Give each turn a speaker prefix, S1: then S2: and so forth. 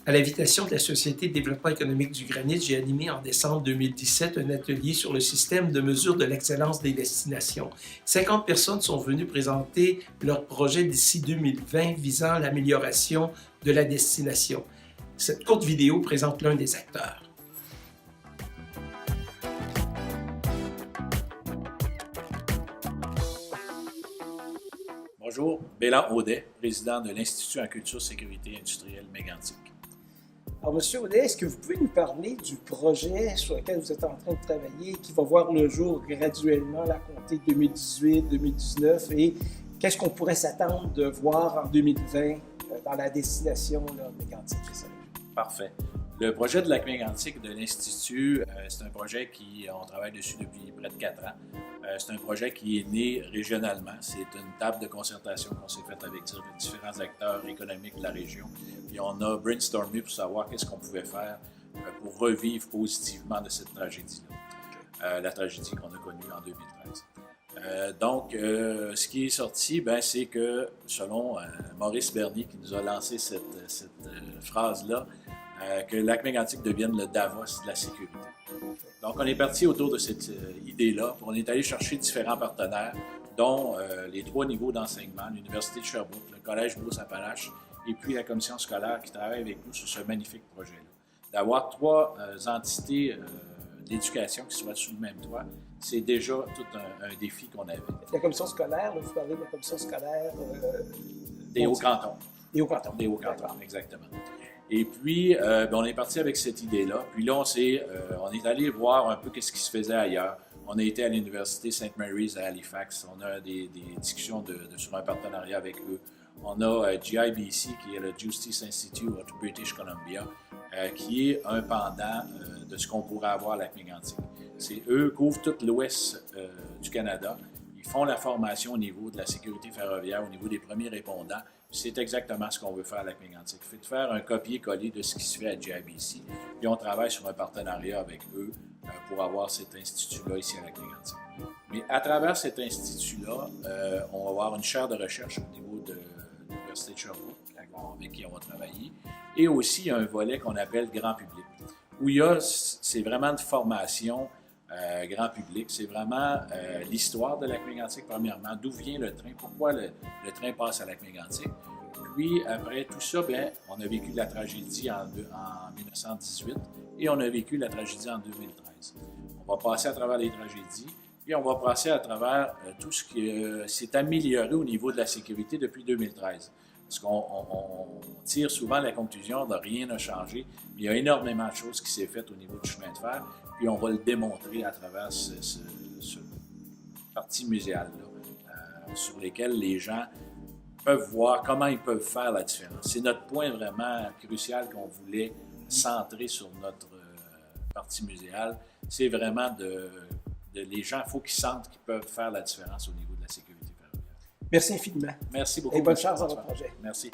S1: À l'invitation de la Société de développement économique du Granit, j'ai animé en décembre 2017 un atelier sur le système de mesure de l'excellence des destinations. 50 personnes sont venues présenter leur projet d'ici 2020 visant l'amélioration de la destination. Cette courte vidéo présente l'un des acteurs.
S2: Bonjour, Bélan Audet, président de l'Institut en culture sécurité industrielle Mégantic.
S1: Alors, M. Audet, est-ce que vous pouvez nous parler du projet sur lequel vous êtes en train de travailler, qui va voir le jour graduellement à compter 2018-2019, et qu'est-ce qu'on pourrait s'attendre de voir en 2020 dans la destination Mégantic?
S2: Parfait. Le projet de lac Mégantic de l'Institut, c'est un projet on travaille dessus depuis près de 4 ans. C'est un projet qui est né régionalement. C'est une table de concertation qu'on s'est faite avec différents acteurs économiques de la région. Puis on a brainstormé pour savoir qu'est-ce qu'on pouvait faire pour revivre positivement de cette tragédie-là. La tragédie qu'on a connue en 2013. Donc, ce qui est sorti, c'est que, selon Maurice Bernier, qui nous a lancé cette phrase-là, que le lac Mégantic devienne le Davos de la sécurité. Donc, on est parti autour de cette idée-là. On est allé chercher différents partenaires, dont les 3 niveaux d'enseignement, l'Université de Sherbrooke, le Collège Beauce-Appalaches et puis la commission scolaire qui travaille avec nous sur ce magnifique projet-là. D'avoir 3 entités d'éducation qui soient sous le même toit, c'est déjà tout un défi qu'on avait.
S1: La commission scolaire, là, vous parlez de la commission scolaire...
S2: des Hauts-Cantons.
S1: Des Hauts-Cantons.
S2: Des Hauts-Cantons, exactement. Et puis, on est parti avec cette idée-là. Puis là, on est allé voir un peu ce qui se faisait ailleurs. On a été à l'Université St. Mary's à Halifax. On a des discussions sur un partenariat avec eux. On a GIBC, qui est le Justice Institute of British Columbia, qui est un pendant de ce qu'on pourrait avoir à lac Mégantic. Eux couvrent tout l'ouest du Canada. Ils font la formation au niveau de la sécurité ferroviaire, au niveau des premiers répondants. C'est exactement ce qu'on veut faire à lac Mégantic. C'est de faire un copier-coller de ce qui se fait à GIBC. Puis on travaille sur un partenariat avec eux pour avoir cet institut-là ici à lac Mégantic. Mais à travers cet institut-là, on va avoir une chaire de recherche au niveau de l'Université de Sherbrooke, avec qui on va travailler. Et aussi, il y a un volet qu'on appelle grand public, où c'est vraiment de formation grand public. C'est vraiment l'histoire de lac Mégantic, premièrement, d'où vient le train, pourquoi le train passe à lac Mégantic. Puis, après tout ça, on a vécu la tragédie en 1918 et on a vécu la tragédie en 2013. On va passer à travers les tragédies, puis on va passer à travers tout ce qui s'est amélioré au niveau de la sécurité depuis 2013. Parce qu'on tire souvent la conclusion de rien n'a changé, mais il y a énormément de choses qui s'est faites au niveau du chemin de fer, puis on va le démontrer à travers ce parti muséal-là, sur lesquels les gens peuvent voir comment ils peuvent faire la différence. C'est notre point vraiment crucial qu'on voulait centrer sur notre parti muséal. C'est vraiment les gens, il faut qu'ils sentent qu'ils peuvent faire la différence au niveau de la sécurité ferroviaire.
S1: Merci infiniment.
S2: Merci beaucoup.
S1: Et bonne chance dans votre projet.
S2: Merci.